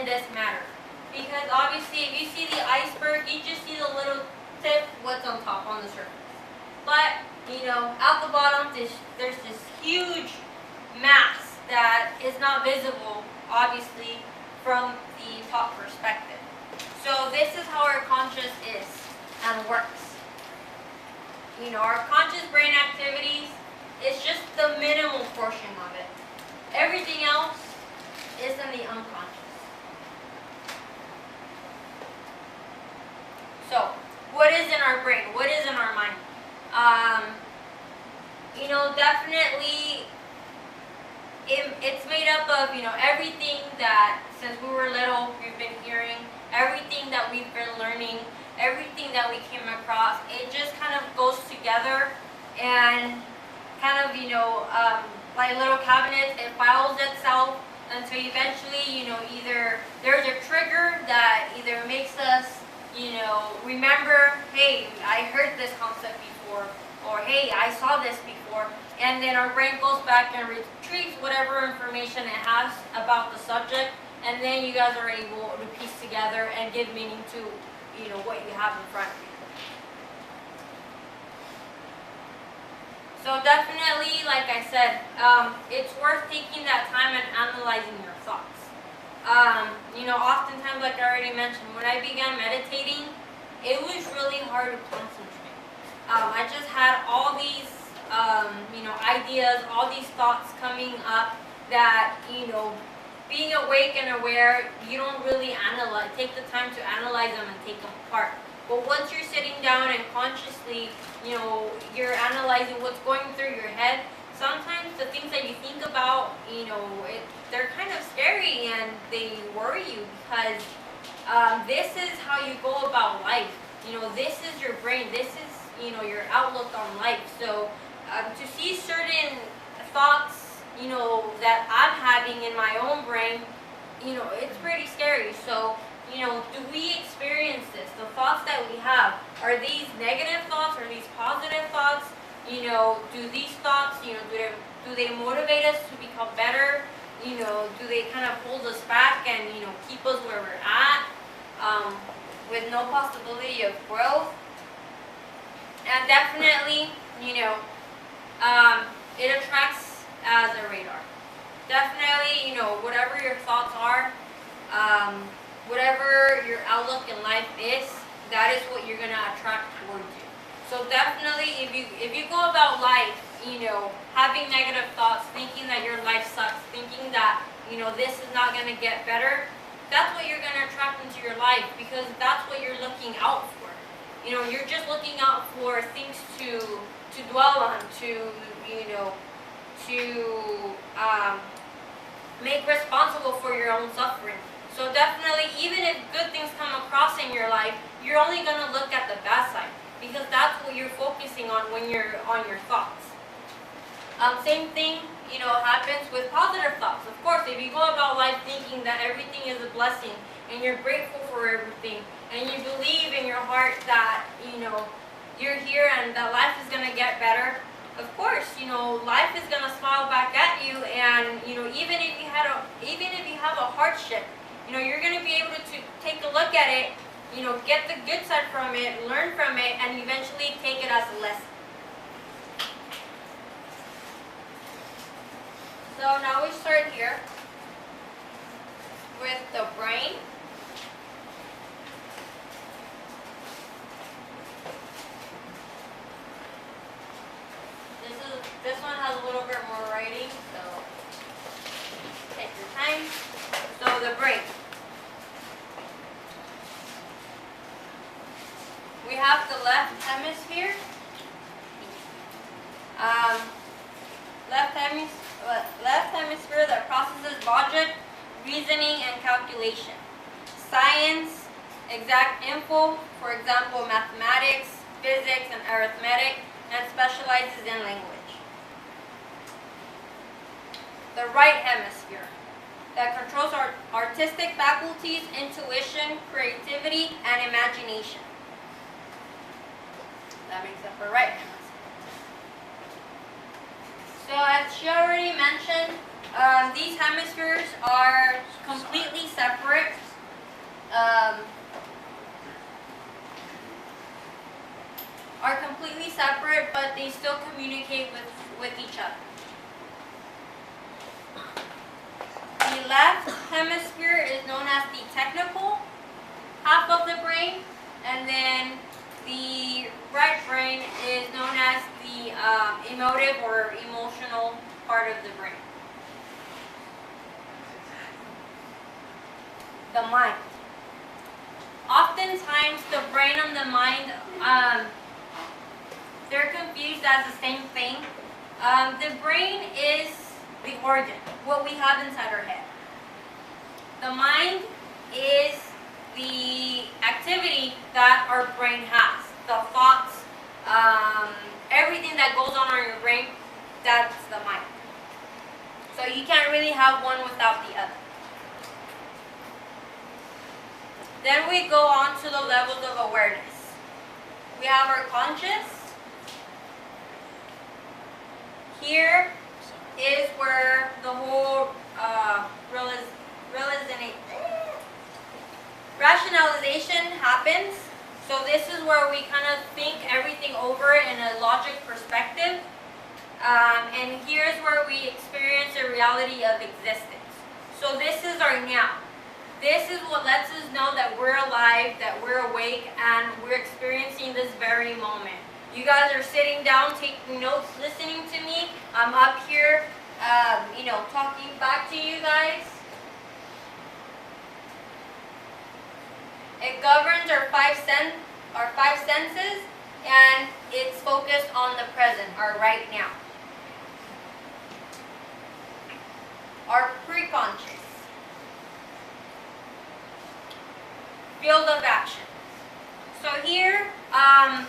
in this matter. Because obviously, if you see the iceberg, you just see the little tip, what's on top, on the surface. But, you know, at the bottom, there's this huge mass that is not visible, obviously, from the top perspective. So this is how our conscious is and works. You know, our conscious brain activities is just the minimal portion of it. Everything else is in the unconscious. So, what is in our brain? What is in our mind? You know, definitely it's made up of, you know, everything that since we were little we've been hearing, everything that we've been learning, everything that we came across. It just kind of goes together and kind of, you know, like little cabinets, it files itself until eventually, you know, either there's a trigger that either makes us, you know, remember, hey, I heard this concept before, or hey, I saw this before, and then our brain goes back and retrieves whatever information it has about the subject, and then you guys are able to piece together and give meaning to, you know, what you have in front of you. So definitely, like I said, it's worth taking that time and analyzing your thoughts. You know, oftentimes, like I already mentioned, when I began meditating, it was really hard to concentrate. I just had all these, you know, ideas, all these thoughts coming up that, you know, being awake and aware, you don't really take the time to analyze them and take them apart. But once you're sitting down and consciously, you know, you're analyzing what's going through your head, sometimes the things that you think about, you know, they're kind of scary and they worry you because this is how you go about life. You know, this is your brain. This is, you know, your outlook on life. So to see certain thoughts, you know, that I'm having in my own brain, you know, it's pretty scary. So, you know, do we experience this? The thoughts that we have, are these negative thoughts? Are these positive thoughts? You know, do these thoughts, you know, do they motivate us to become better? You know, do they kind of hold us back and, you know, keep us where we're at with no possibility of growth? And definitely, you know, it attracts as a radar. Definitely, you know, whatever your thoughts are, whatever your outlook in life is, that is what you're gonna attract towards you. So definitely, if you go about life, you know, having negative thoughts, thinking that your life sucks, thinking that, you know, this is not gonna get better, that's what you're gonna attract into your life because that's what you're looking out for. You know, you're just looking out for things to dwell on, to, you know, to make responsible for your own suffering. So definitely, even if good things come across in your life, you're only going to look at the bad side because that's what you're focusing on when you're on your thoughts. Same thing, you know, happens with positive thoughts. Of course, if you go about life thinking that everything is a blessing and you're grateful for everything and you believe in your heart that, you know, you're here and that life is going to get better, of course, you know, life is going to smile back at you, and, you know, even if you have a hardship, you know, you're going to be able to take a look at it, you know, get the good side from it, learn from it, and eventually take it as a lesson. So now we start here with the brain. This one has a little bit more writing, so take your time. So the brain. We have the left hemisphere. Left hemisphere that processes logic, reasoning, and calculation. Science, exact info, for example, mathematics, physics, and arithmetic, and specializes in language. The right hemisphere that controls our artistic faculties, intuition, creativity, and imagination. That makes up our right hemisphere. So as she already mentioned, These hemispheres are completely separate. But they still communicate with each other. The left hemisphere is known as the technical half of the brain, and then the right brain is known as the emotive or emotional part of the brain. The mind. Oftentimes, the brain and the mind, they're confused as the same thing. The brain is the organ, what we have inside our head. The mind is the activity that our brain has. The thoughts, everything that goes on in your brain, that's the mind. So you can't really have one without the other. Then we go on to the levels of awareness. We have our conscious. Here is where the whole rationalization happens. So this is where we kind of think everything over in a logic perspective. And here's where we experience the reality of existence. So this is our now. This is what lets us know that we're alive, that we're awake, and we're experiencing this very moment. You guys are sitting down, taking notes, listening to me. I'm up here, talking back to you guys. It governs our five senses, and it's focused on the present, our right now. Our preconscious. Field of action. So here, on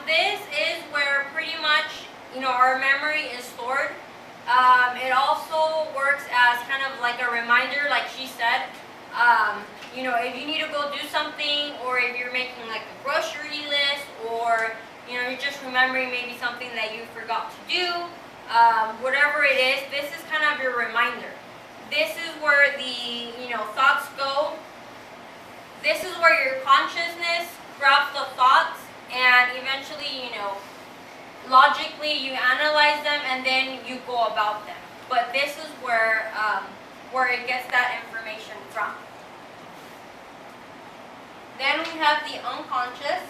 this is where pretty much, our memory is stored. It also works as kind of like a reminder, like she said. If you need to go do something, or if you're making like a grocery list, or you're just remembering maybe something that you forgot to do, whatever it is, this is kind of your reminder. This is where the thoughts go. This is where your consciousness grabs the thoughts, and eventually, logically you analyze them, and then you go about them. But this is where it gets that information from. Then we have the unconscious.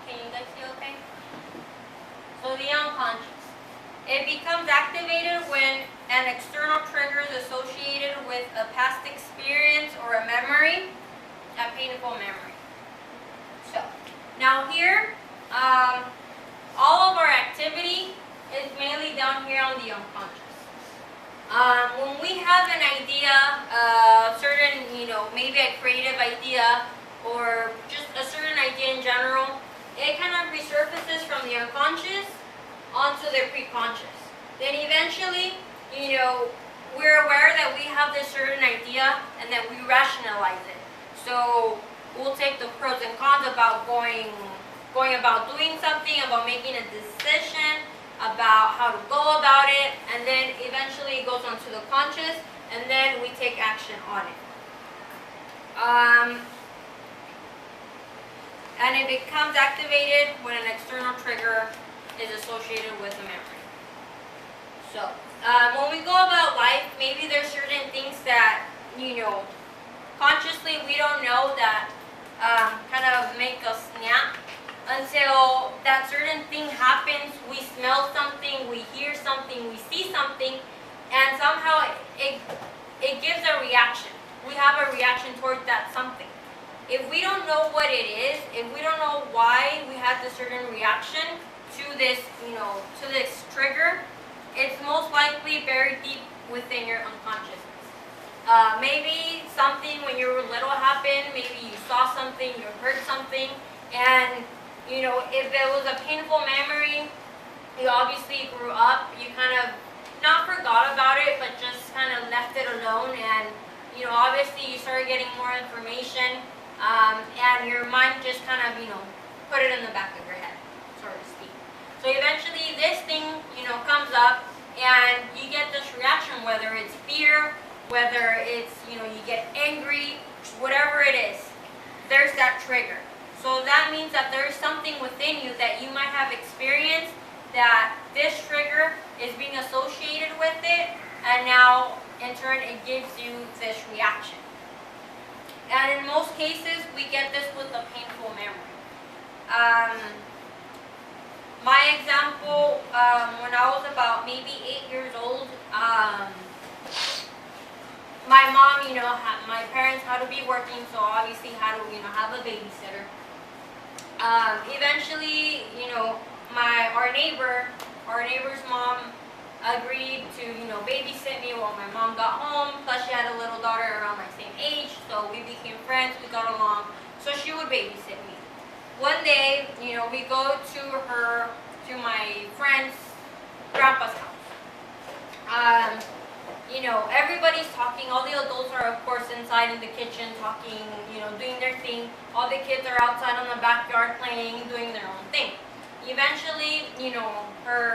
Can you guys see okay? So the unconscious. It becomes activated when an external trigger is associated with a past experience or a memory, a painful memory. So, now here, all of our activity is mainly down here on the unconscious. When we have an idea, certain, maybe a creative idea, or just a certain idea in general, it kind of resurfaces from the unconscious onto the preconscious. Then eventually, we're aware that we have this certain idea, and then we rationalize it. So we'll take the pros and cons about going about doing something, about making a decision, about how to go about it, and then eventually it goes onto the conscious, and then we take action on it. And it becomes activated when an external trigger is associated with a memory. So, when we go about life, maybe there's certain things that, consciously we don't know that kind of make us snap until that certain thing happens. We smell something, we hear something, we see something, and somehow it gives a reaction. We have a reaction towards that something. If we don't know what it is, if we don't know why we had this certain reaction to this, to this trigger, it's most likely buried deep within your unconsciousness. Maybe something when you were little happened, maybe you saw something, you heard something, and if it was a painful memory, you obviously grew up, you kind of not forgot about it, but just kind of left it alone, and obviously you started getting more information, and your mind just kind of, put it in the back of your head, so to speak. So eventually this thing, comes up, and you get this reaction, whether it's fear, whether it's, you get angry, whatever it is, there's that trigger. So that means that there's something within you that you might have experienced that this trigger is being associated with it, and now in turn it gives you this reaction. And in most cases, we get this with a painful memory. My example, when I was about maybe 8 years old, my mom, my parents had to be working, so obviously had to, have a babysitter. Eventually, our neighbor's mom agreed to, babysit me while my mom got home. Plus, she had a little daughter around my same age, so we became friends. We got along, so she would babysit me. One day, we go to my friend's grandpa's house. Everybody's talking. All the adults are, of course, inside in the kitchen talking, doing their thing. All the kids are outside on the backyard playing, doing their own thing. Eventually, her